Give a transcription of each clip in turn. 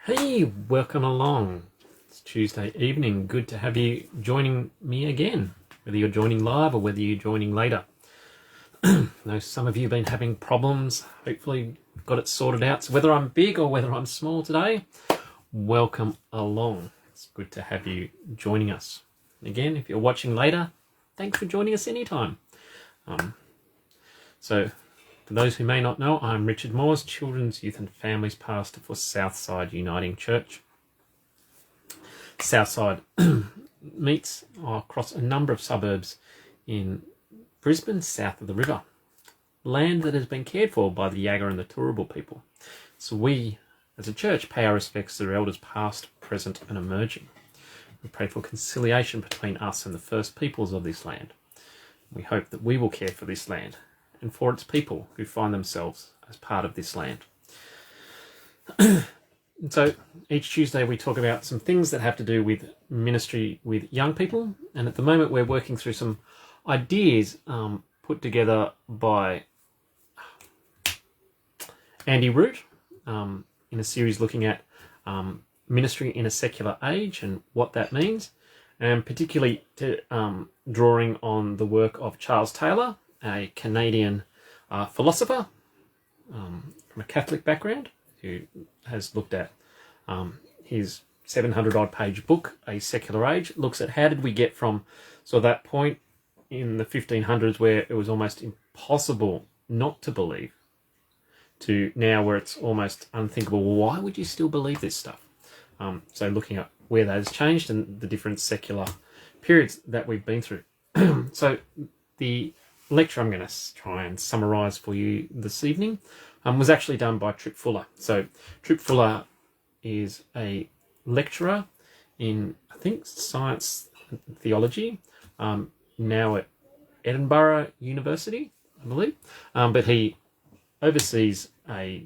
Hey, welcome along. It's Tuesday evening. Good to have you joining me again, whether you're joining live or whether you're joining later. I know some of you have been having problems. Hopefully got it sorted out. So whether I'm big or whether I'm small today, welcome along. It's good to have you joining us. Again, if you're watching later, thanks for joining us anytime. So for those who may not know, I'm Richard Moores, Children's, Youth and Families Pastor for Southside Uniting Church. Southside meets across a number of suburbs in Brisbane, south of the river. Land that has been cared for by the Yagara and the Turrbal people. So we, as a church, pay our respects to their elders past, present and emerging. We pray for conciliation between us and the first peoples of this land. We hope that we will care for this land and for its people who find themselves as part of this land. And so each Tuesday we talk about some things that have to do with ministry with young people, and at the moment we're working through some ideas put together by Andy Root in a series looking at ministry in a secular age and what that means, and particularly drawing on the work of Charles Taylor, a Canadian philosopher from a Catholic background, who has looked at his 700-odd page book, A Secular Age. Looks at how did we get from that point in the 1500s where it was almost impossible not to believe, to now where it's almost unthinkable. Why would you still believe this stuff? So looking at where that has changed and the different secular periods that we've been through. So the lecture I'm going to try and summarise for you this evening was actually done by Trip Fuller. So Trip Fuller is a lecturer in, I think, science and theology, now at Edinburgh University, I believe. But he oversees a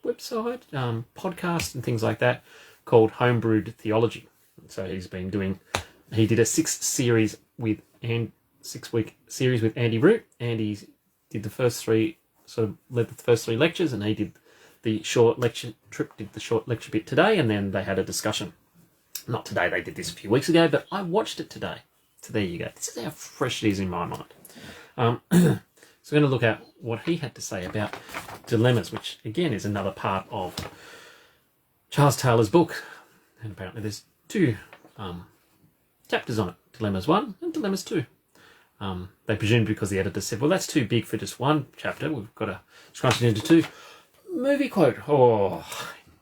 website, podcast and things like that called Homebrewed Theology. So he did a 6-week series with Andy Root. Andy did the first three, led the first three lectures, and he did the short lecture. Trip did the short lecture bit today, and then they had a discussion. Not today, they did this a few weeks ago, but I watched it today. So there you go. This is how fresh it is in my mind. So we're going to look at what he had to say about Dilemas, which again is another part of Charles Taylor's book. And apparently there's two chapters on it, Dilemas 1 and Dilemas 2. They presumed because the editor said, well, that's too big for just one chapter. We've got to scrunch it into two. Movie quote. Oh,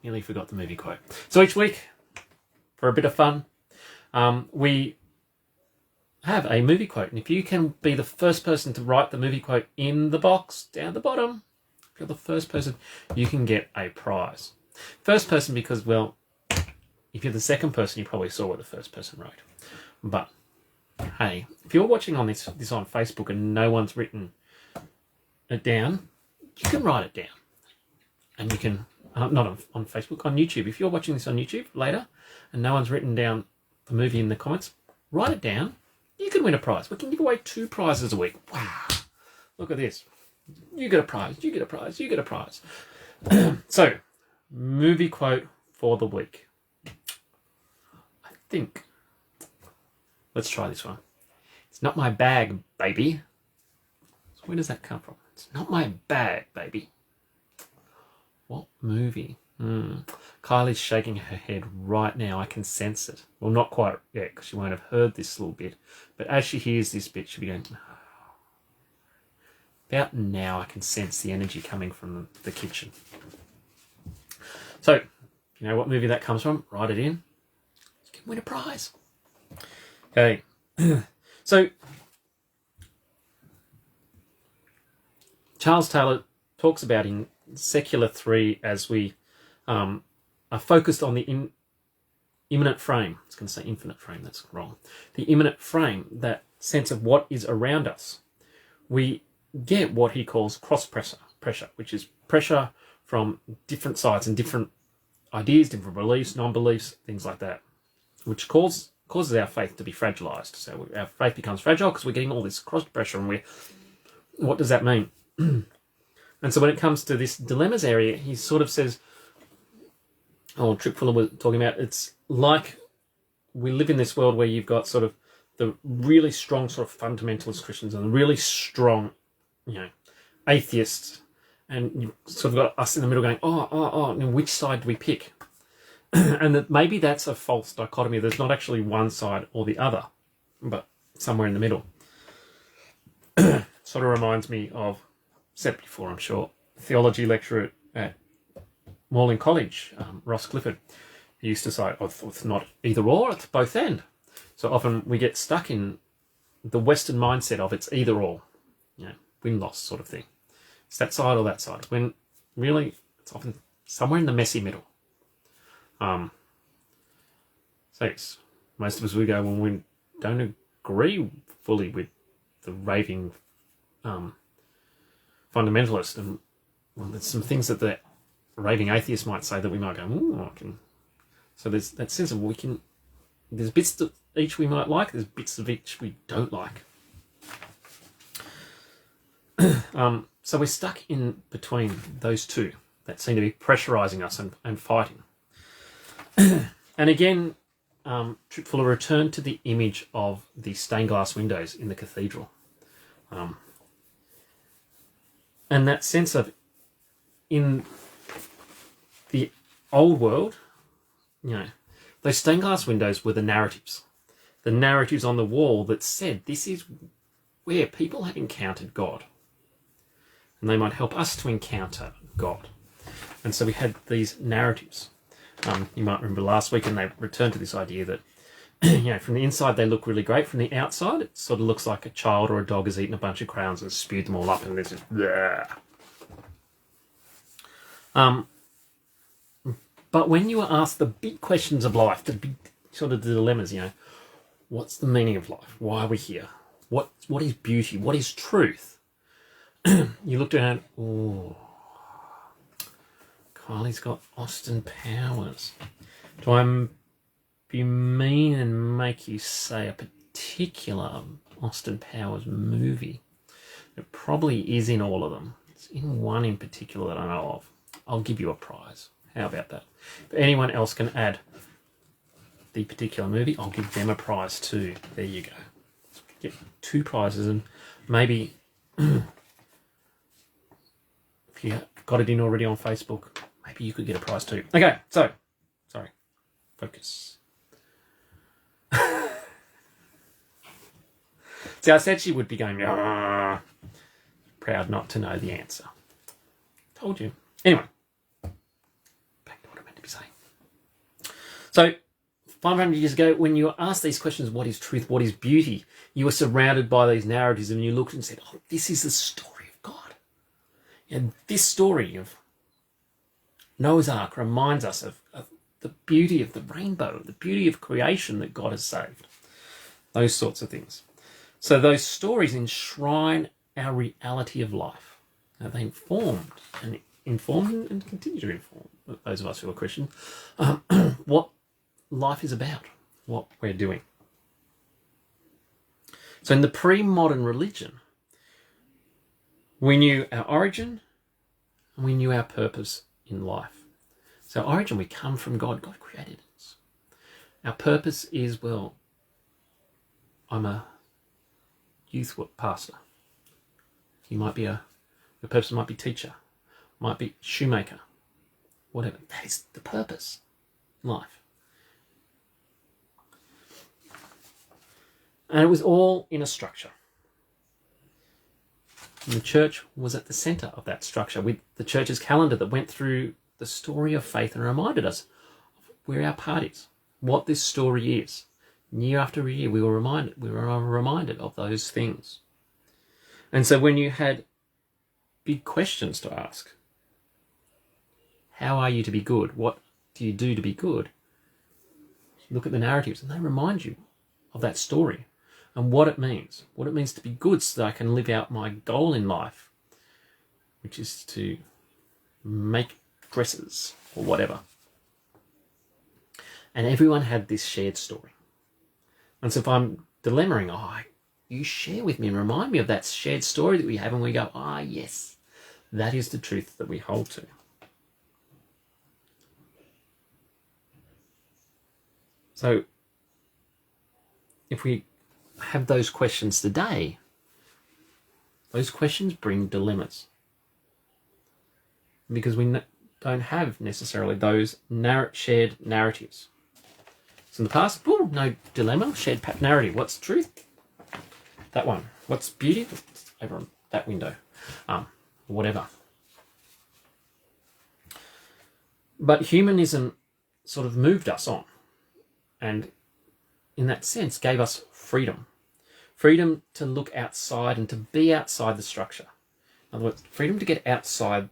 nearly forgot the movie quote. So each week, for a bit of fun, we have a movie quote. And if you can be the first person to write the movie quote in the box down at the bottom, if you're the first person, you can get a prize. First person because, well, if you're the second person, you probably saw what the first person wrote. But hey, if you're watching on this on Facebook and no one's written it down, you can write it down. And you can, not on Facebook, on YouTube. If you're watching this on YouTube later and no one's written down the movie in the comments, write it down. You can win a prize. We can give away 2 prizes a week. Wow. Look at this. You get a prize, you get a prize, you get a prize. So, movie quote for the week. I think, let's try this one. It's not my bag, baby. So where does that come from? It's not my bag, baby. What movie? Kylie's shaking her head right now. I can sense it. Well, not quite yet, because she won't have heard this little bit. But as she hears this bit, she'll be going, oh. About now, I can sense the energy coming from the kitchen. So, if you know what movie that comes from, write it in. You can win a prize. Okay. So, Charles Taylor talks about in Secular 3 as we are focused on the imminent frame. I was going to say infinite frame, that's wrong. The imminent frame, that sense of what is around us. We get what he calls cross pressure, which is pressure from different sides and different ideas, different beliefs, non-beliefs, things like that, which causes our faith to be fragilized. So our faith becomes fragile because we're getting all this cross pressure, and what does that mean? And so when it comes to this dilemmas area, he sort of says, Trip Fuller was talking about, it's like we live in this world where you've got sort of the really strong sort of fundamentalist Christians and the really strong, atheists, and you've sort of got us in the middle going, which side do we pick? And that maybe that's a false dichotomy. There's not actually one side or the other, but somewhere in the middle. Sort of reminds me of, said before, I'm sure, theology lecturer at Morling College, Ross Clifford. He used to say, it's not either or, it's both and. So often we get stuck in the Western mindset of it's either or, win-loss sort of thing. It's that side or that side. When really it's often somewhere in the messy middle. So yes, most of us we go when we don't agree fully with the raving fundamentalist, and there's some things that the raving atheist might say that we might go, I can. So there's that sense of there's bits that each we might like, there's bits of each we don't like. So we're stuck in between those two that seem to be pressurising us and fighting. And again, Trip Fuller returned to the image of the stained glass windows in the cathedral. And that sense of, in the old world, those stained glass windows were the narratives. The narratives on the wall that said, this is where people have encountered God. And they might help us to encounter God. And so we had these narratives. You might remember last week, and they returned to this idea that, from the inside they look really great. From the outside, it sort of looks like a child or a dog has eaten a bunch of crowns and spewed them all up, and there's just, but when you are asked the big questions of life, the big sort of dilemmas, what's the meaning of life? Why are we here? What is beauty? What is truth? You looked around, Kylie's got Austin Powers. Do I be mean and make you say a particular Austin Powers movie? It probably is in all of them. It's in one in particular that I know of. I'll give you a prize. How about that? If anyone else can add the particular movie, I'll give them a prize too. There you go. Get 2 prizes, and maybe if you got it in already on Facebook, maybe you could get a prize too. Okay, so, sorry, focus. See, I said she would be going, proud not to know the answer. Told you. Anyway, back to what I meant to be saying. So, 500 years ago, when you were asked these questions, what is truth, what is beauty, you were surrounded by these narratives, and you looked and said, this is the story of God. And this story of Noah's Ark reminds us of the beauty of the rainbow, the beauty of creation that God has saved. Those sorts of things. So those stories enshrine our reality of life. Now, they informed and continue to inform those of us who are Christian what life is about, what we're doing. So in the pre-modern religion, we knew our origin and we knew our purpose in life. So origin, we come from God. God created us. Our purpose is, I'm a youth pastor. You might be your purpose might be teacher, might be shoemaker, whatever. That is the purpose in life. And it was all in a structure. And the church was at the centre of that structure, with the church's calendar that went through the story of faith and reminded us of where our part is, what this story is. Year after year, we were reminded of those things. And so when you had big questions to ask, how are you to be good? What do you do to be good? Look at the narratives, and they remind you of that story and what it means to be good, so that I can live out my goal in life, which is to make dresses or whatever. And everyone had this shared story. And so if I'm dilemmering, you share with me and remind me of that shared story that we have, and we go, yes, that is the truth that we hold to. So if we have those questions today, those questions bring dilemmas. Because we don't have necessarily those shared narratives. So in the past, no dilemma, shared narrative. What's truth? That one. What's beauty? It's over on that window. Whatever. But humanism sort of moved us on, and in that sense gave us freedom. Freedom to look outside and to be outside the structure. In other words, freedom to get outside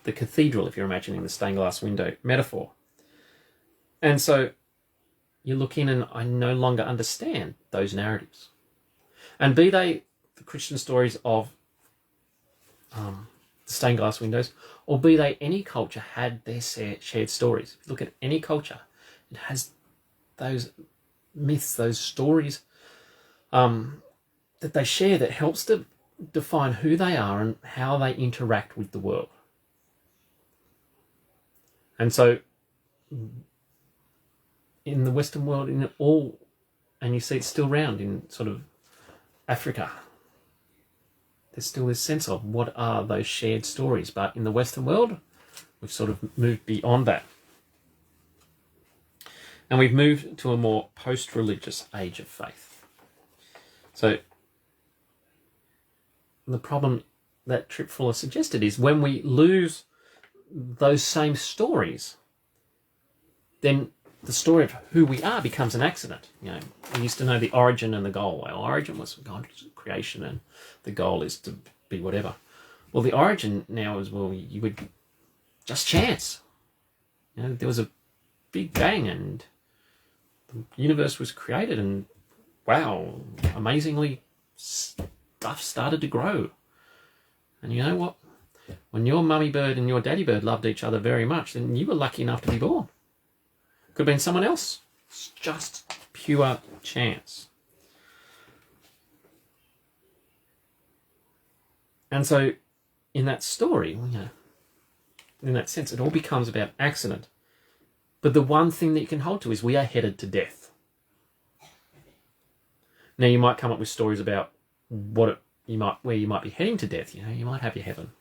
the cathedral, if you're imagining the stained glass window metaphor. And so you look in and I no longer understand those narratives. And be they the Christian stories of the stained glass windows, or be they any culture had their shared stories. If you look at any culture, it has those myths, those stories that they share that helps to define who they are and how they interact with the world. And so in the Western world, and you see it still around in sort of Africa, there's still this sense of what are those shared stories. But in the Western world, we've sort of moved beyond that. And we've moved to a more post-religious age of faith. So the problem that Tripp Fuller suggested is when we lose those same stories, then the story of who we are becomes an accident. We used to know the origin and the goal. Our origin was God's creation and the goal is to be whatever. Well, the origin now is, you would just chance. There was a big bang and the universe was created and wow, amazingly stuff started to grow. And you know what? When your mummy bird and your daddy bird loved each other very much, then you were lucky enough to be born. Could have been someone else. It's just pure chance. And so in that story, in that sense, it all becomes about accident. But the one thing that you can hold to is we are headed to death. Now you might come up with stories about where you might be heading to death. You might have your heaven,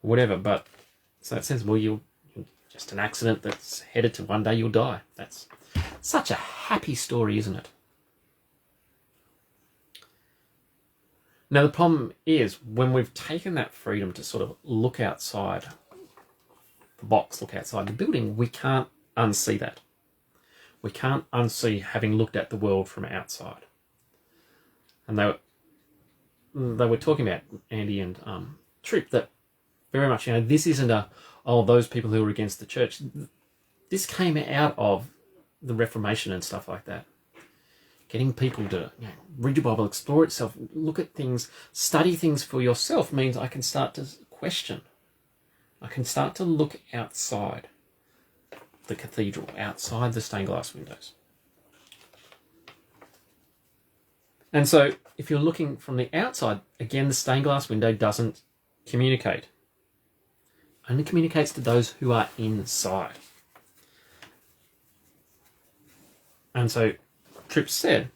or whatever. But so that sense, you're just an accident that's headed to one day you'll die. That's such a happy story, isn't it? Now the problem is when we've taken that freedom to sort of look outside the box, look outside the building, we can't unsee that. We can't unsee having looked at the world from outside. And they were talking about, Andy and Tripp, that very much, this isn't those people who are against the church. This came out of the Reformation and stuff like that. Getting people to read your Bible, explore itself, look at things, study things for yourself means I can start to question. I can start to look outside the cathedral, outside the stained glass windows. And so if you're looking from the outside, again, the stained glass window doesn't communicate. Only communicates to those who are inside. And so Tripp said,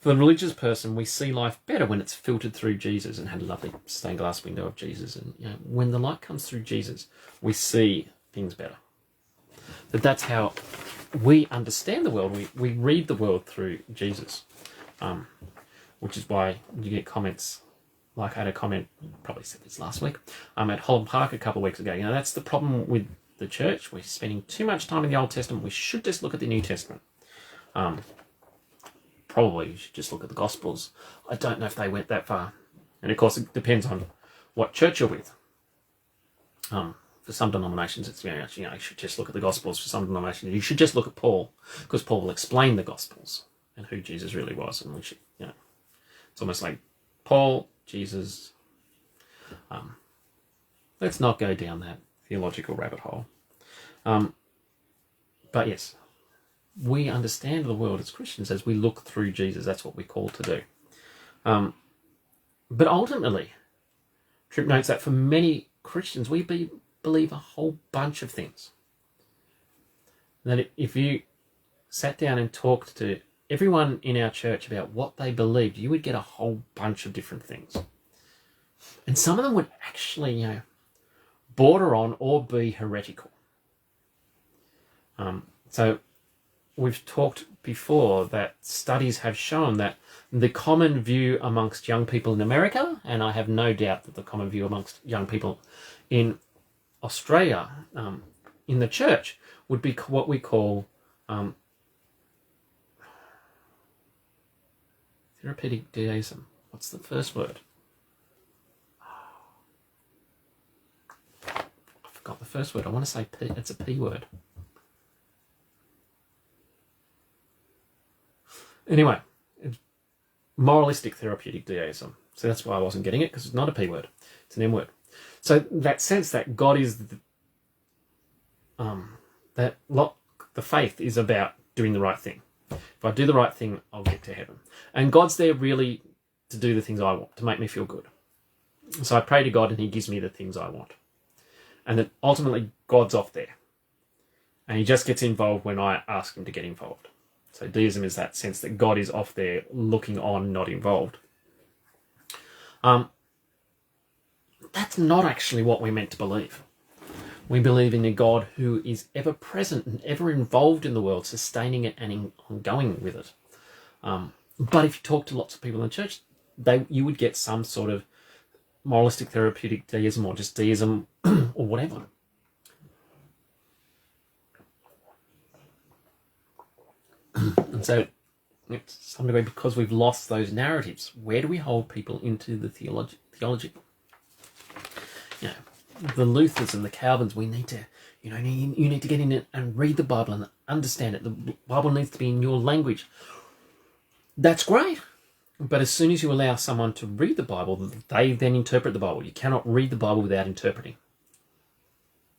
for the religious person, we see life better when it's filtered through Jesus, and had a lovely stained glass window of Jesus. And when the light comes through Jesus, we see things better. But that's how we understand the world. We read the world through Jesus, which is why you get comments. Like I had a comment, probably said this last week, at Holland Park a couple of weeks ago. That's the problem with the church. We're spending too much time in the Old Testament. We should just look at the New Testament. Probably you should just look at the Gospels. I don't know if they went that far. And of course, it depends on what church you're with. For some denominations, it's you should just look at the Gospels. For some denominations, you should just look at Paul, because Paul will explain the Gospels and who Jesus really was. And we should, it's almost like Paul, Jesus. Let's not go down that theological rabbit hole. But yes, we understand the world as Christians as we look through Jesus. That's what we're called to do. But ultimately, Tripp notes that for many Christians, we believe a whole bunch of things. That if you sat down and talked to everyone in our church about what they believed, you would get a whole bunch of different things. And some of them would actually, border on or be heretical. So we've talked before that studies have shown that the common view amongst young people in America, and I have no doubt that the common view amongst young people in Australia, in the church, would be what we call therapeutic deism. What's the first word? I forgot the first word. I want to say P. It's a P word. Anyway, moralistic therapeutic deism. So that's why I wasn't getting it, because it's not a P word. It's an M word. So that sense that God is the faith is about doing the right thing. If I do the right thing, I'll get to heaven. And God's there really to do the things I want, to make me feel good. So I pray to God and he gives me the things I want. And then ultimately God's off there. And he just gets involved when I ask him to get involved. So deism is that sense that God is off there looking on, not involved. That's not actually what we're meant to believe. We believe in a God who is ever present and ever involved in the world, sustaining it and ongoing with it. But if you talk to lots of people in the church, you would get some sort of moralistic therapeutic deism or just deism or whatever. And so, to some degree, because we've lost those narratives, where do we hold people into the theology? The Luthers and the Calvins, we need to, you need to get in it and read the Bible and understand it. The Bible needs to be in your language. That's great. But as soon as you allow someone to read the Bible, they then interpret the Bible. You cannot read the Bible without interpreting.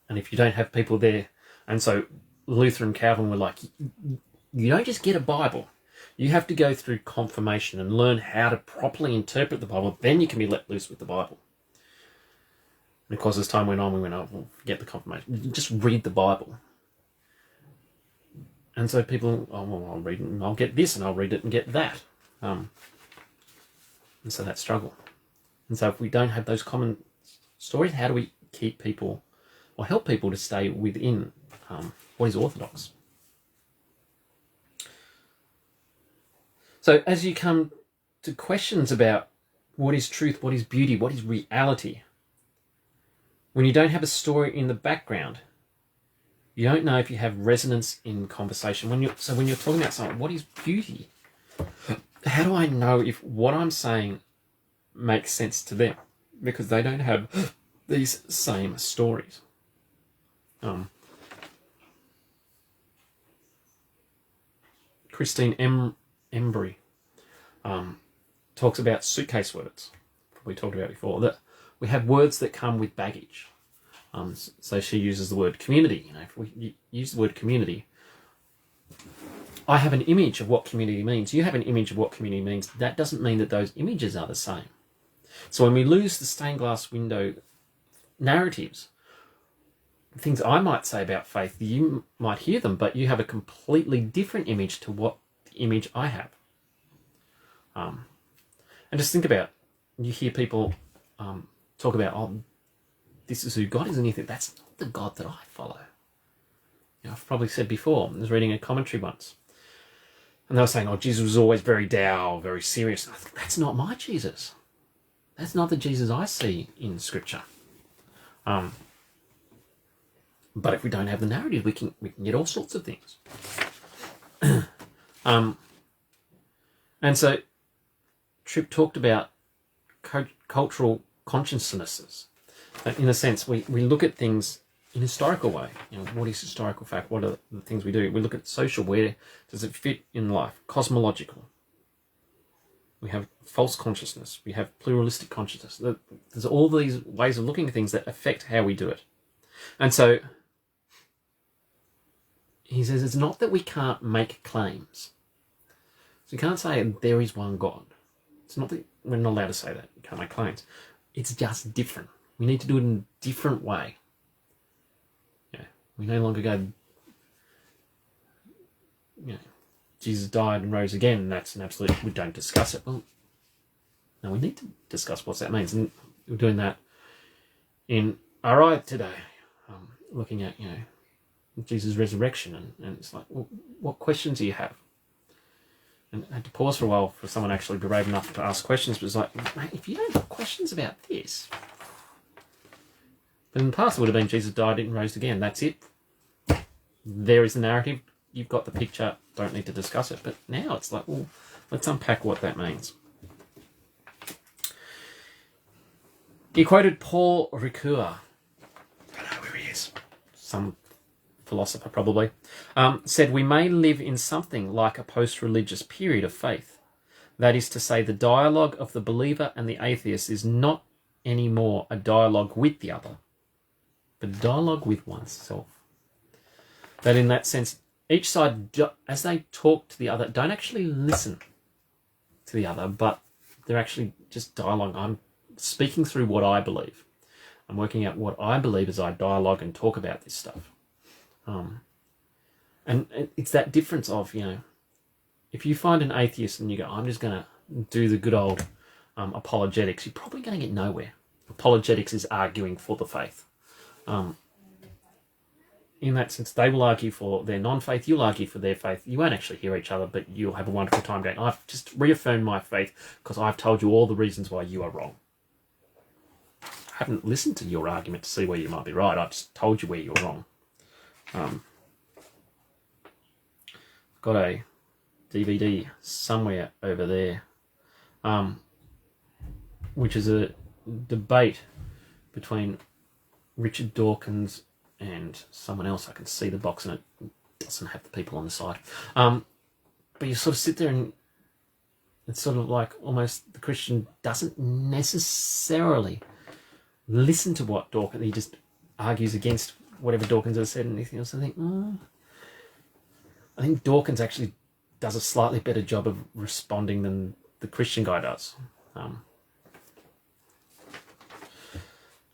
And if you don't have people there, and so Luther and Calvin were like, you don't just get a Bible. You have to go through confirmation and learn how to properly interpret the Bible. Then you can be let loose with the Bible. And of course, as time went on, we went, well, forget the confirmation. Just read the Bible. And so people, I'll read it and I'll get this and I'll read it and get that. And so that struggle. And so if we don't have those common stories, how do we keep people or help people to stay within what is orthodox? So as you come to questions about what is truth, what is beauty, what is reality, when you don't have a story in the background, you don't know if you have resonance in conversation. When you're talking about something, what is beauty? How do I know if what I'm saying makes sense to them? Because they don't have these same stories. Christine Embry talks about suitcase words. We talked about before that we have words that come with baggage. So she uses the word community. If we use the word community, I have an image of what community means. You have an image of what community means. That doesn't mean that those images are the same. So when we lose the stained glass window narratives, things I might say about faith, you might hear them, but you have a completely different image to what the image I have. And just think about, you hear people talk about, this is who God is, and you think, that's not the God that I follow. I've probably said before, I was reading a commentary once, and they were saying, Jesus was always very dour, very serious. And I think, that's not my Jesus. That's not the Jesus I see in Scripture. But if we don't have the narrative, we can get all sorts of things. And so Tripp talked about cultural consciousnesses. In a sense, we look at things in a historical way. What is historical fact? What are the things we do? We look at social. Where does it fit in life? Cosmological. We have false consciousness. We have pluralistic consciousness. There's all these ways of looking at things that affect how we do it. And so he says it's not that we can't make claims. So you can't say there is one God. It's not that we're not allowed to say that. You can't make claims. It's just different. We need to do it in a different way. We no longer go, Jesus died and rose again, and that's an absolute, we don't discuss it. Well, no, we need to discuss what that means. And we're doing that in RI today, looking at, Jesus' resurrection. And it's like, well, what questions do you have? And I had to pause for a while for someone actually be brave enough to ask questions. But it's like, mate, if you don't have questions about this. But in the past, it would have been Jesus died and rose again. That's it. There is the narrative. You've got the picture. Don't need to discuss it. But now it's like, well, let's unpack what that means. He quoted Paul Ricoeur. I don't know where he is. Some philosopher, probably. Said, we may live in something like a post-religious period of faith. That is to say, the dialogue of the believer and the atheist is not anymore a dialogue with the other, but a dialogue with oneself. That in that sense, each side, as they talk to the other, don't actually listen to the other, but they're actually just dialogue. I'm speaking through what I believe. I'm working out what I believe as I dialogue and talk about this stuff. And it's that difference of, if you find an atheist and you go, I'm just going to do the good old apologetics, you're probably going to get nowhere. Apologetics is arguing for the faith. In that sense, they will argue for their non-faith, you'll argue for their faith. You won't actually hear each other, but you'll have a wonderful time going, I've just reaffirmed my faith because I've told you all the reasons why you are wrong. I haven't listened to your argument to see where you might be right. I've just told you where you're wrong. Got a DVD somewhere over there, which is a debate between Richard Dawkins and someone else. I can see the box and it doesn't have the people on the side. But you sort of sit there and it's sort of like almost the Christian doesn't necessarily listen to what Dawkins, he just argues against whatever Dawkins has said and anything else. I think Dawkins actually does a slightly better job of responding than the Christian guy does.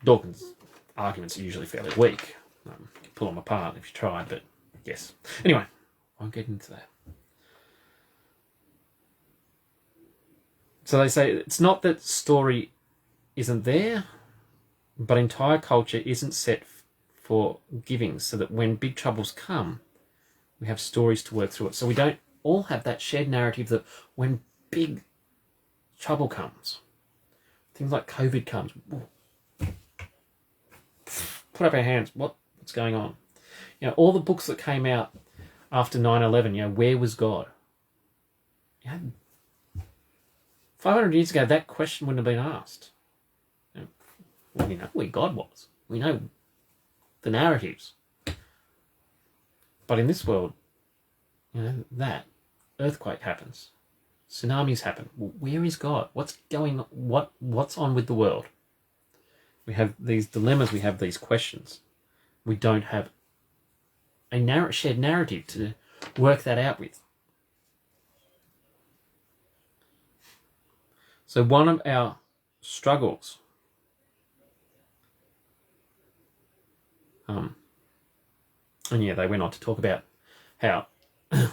Dawkins' arguments are usually fairly weak. You can pull them apart if you try, but yes. Anyway, I won't get into that. So they say it's not that story isn't there, but entire culture isn't set for giving, so that when big troubles come, we have stories to work through it. So we don't all have that shared narrative that when big trouble comes, things like COVID comes, put up our hands, what's going on? All the books that came out after 9/11, where was God? 500 years ago, that question wouldn't have been asked. We know where God was. We know the narratives. But in this world, that earthquake happens, tsunamis happen. Well, where is God? What's going on? What's on with the world? We have these dilemmas. We have these questions. We don't have a shared narrative to work that out with. So one of our struggles, they went on to talk about how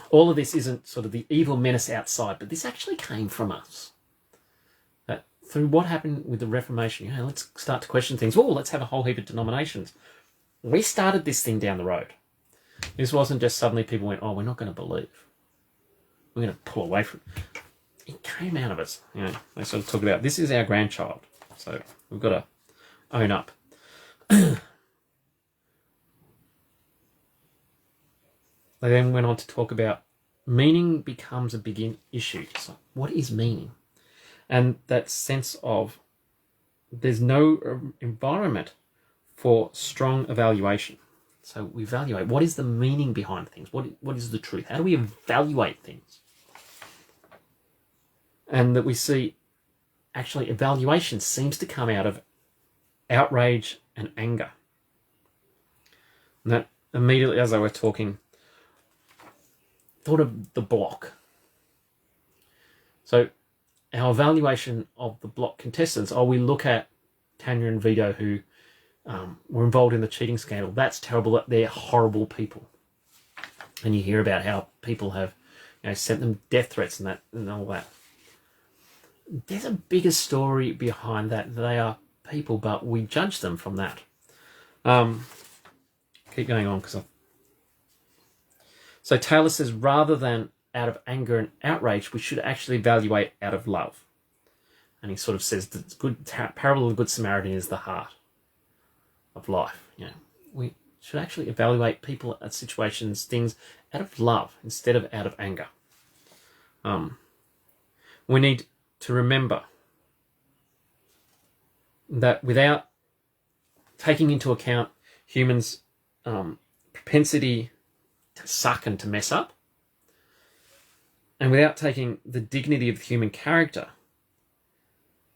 all of this isn't sort of the evil menace outside, but this actually came from us. That through what happened with the Reformation, let's start to question things. Oh, let's have a whole heap of denominations. We started this thing down the road. This wasn't just suddenly people went, we're not going to believe. We're going to pull away from it. It came out of us. They sort of talk about, this is our grandchild. So we've got to own up. They then went on to talk about meaning becomes a big issue. It's like, what is meaning? And that sense of there's no environment for strong evaluation. So we evaluate, what is the meaning behind things? What is the truth? How do we evaluate things? And that we see actually evaluation seems to come out of outrage and anger. And that immediately, as I was talking, thought of the block. So our evaluation of the block contestants, we look at Tanya and Vito who were involved in the cheating scandal. That's terrible. They're horrible people. And you hear about how people have, sent them death threats and all that. There's a bigger story behind that. They are people, but we judge them from that. Keep going on So Taylor says, rather than out of anger and outrage, we should actually evaluate out of love. And he sort of says the parable of the Good Samaritan is the heart of life. We should actually evaluate people, situations, things out of love instead of out of anger. We need to remember that without taking into account humans' propensity to suck and to mess up, and without taking the dignity of the human character,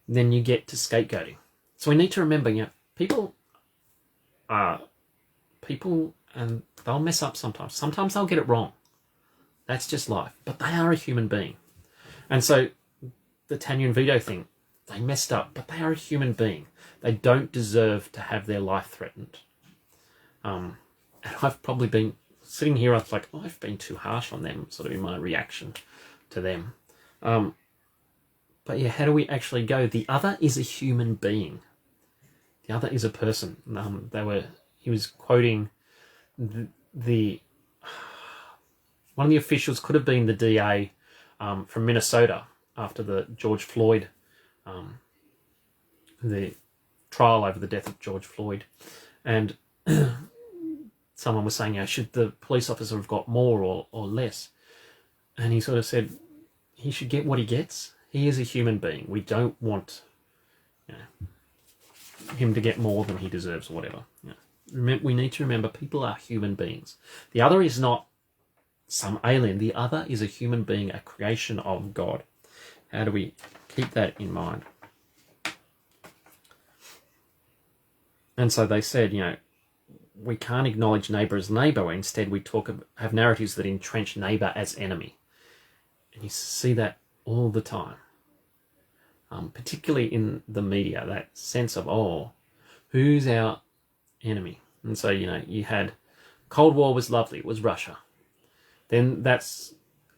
then you get to scapegoating. So we need to remember, people are people, and they'll mess up sometimes. Sometimes they'll get it wrong. That's just life. But they are a human being. And so the Tanya and Vito thing, they messed up, but they are a human being. They don't deserve to have their life threatened. And I've probably been sitting here, I was like, I've been too harsh on them, sort of in my reaction to them. But yeah, how do we actually go? The other is a human being. The other is a person. He was quoting one of the officials, could have been the DA from Minnesota after the George Floyd, the trial over the death of George Floyd. And someone was saying, should the police officer have got more or less? And he sort of said, he should get what he gets. He is a human being. We don't want him to get more than he deserves or whatever. We need to remember people are human beings. The other is not some alien. The other is a human being, a creation of God. How do we keep that in mind? And so they said, we can't acknowledge neighbour as neighbour. Instead, we have narratives that entrench neighbour as enemy. And you see that all the time, particularly in the media, that sense of, who's our enemy? And so, you had Cold War was lovely. It was Russia. Then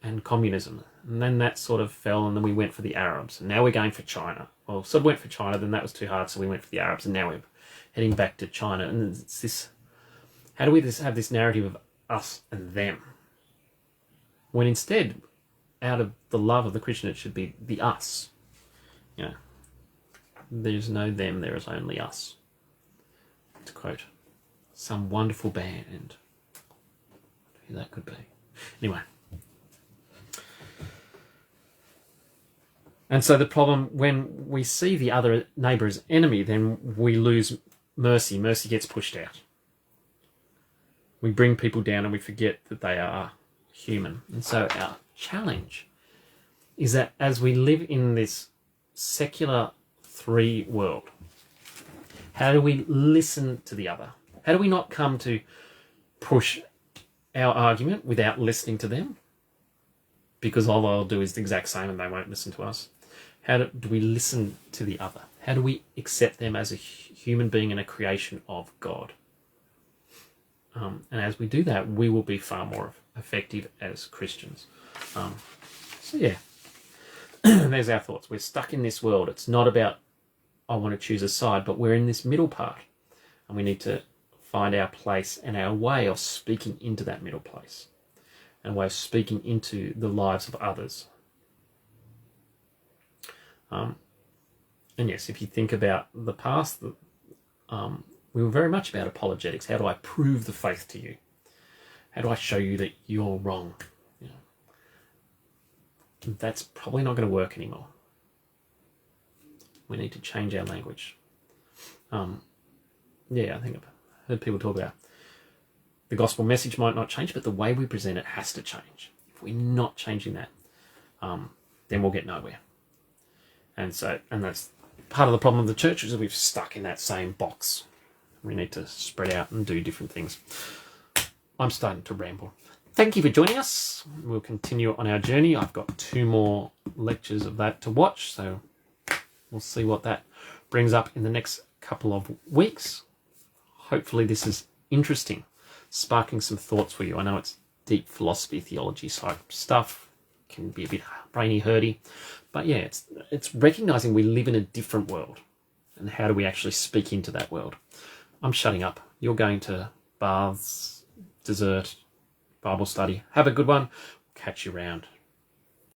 and communism. And then that sort of fell, and then we went for the Arabs. And now we're going for China. Well, so we went for China, then that was too hard, so we went for the Arabs, and now we're heading back to China. And it's this, how do we have this narrative of us and them? When instead, out of the love of the Christian, it should be the us. There's no them, there is only us. To quote some wonderful band, who that could be. Anyway. And so the problem, when we see the other neighbour as enemy, then we lose mercy. Mercy gets pushed out. We bring people down and we forget that they are human. And so our challenge is that as we live in this secular 3 world, how do we listen to the other? How do we not come to push our argument without listening to them? Because all they'll do is the exact same and they won't listen to us. How do we listen to the other? How do we accept them as a human being and a creation of God? And as we do that, we will be far more effective as Christians. So yeah, there's our thoughts. We're stuck in this world. It's not about, I want to choose a side, but we're in this middle part. And we need to find our place and our way of speaking into that middle place. And a way of speaking into the lives of others. And yes, if you think about the past, we were very much about apologetics. How do I prove the faith to you? How do I show you that you're wrong? That's probably not going to work anymore. We need to change our language. I think I've heard people talk about the gospel message might not change, but the way we present it has to change. If we're not changing that, then we'll get nowhere. And that's part of the problem of the church, is that we've stuck in that same box. We need to spread out and do different things. I'm starting to ramble. Thank you for joining us. We'll continue on our journey. I've got 2 more lectures of that to watch, so we'll see what that brings up in the next couple of weeks. Hopefully this is interesting, sparking some thoughts for you. I know it's deep philosophy, theology type stuff. Can be a bit brainy hurdy. But yeah, it's recognizing we live in a different world. And how do we actually speak into that world? I'm shutting up. You're going to baths, dessert, Bible study. Have a good one. Catch you around.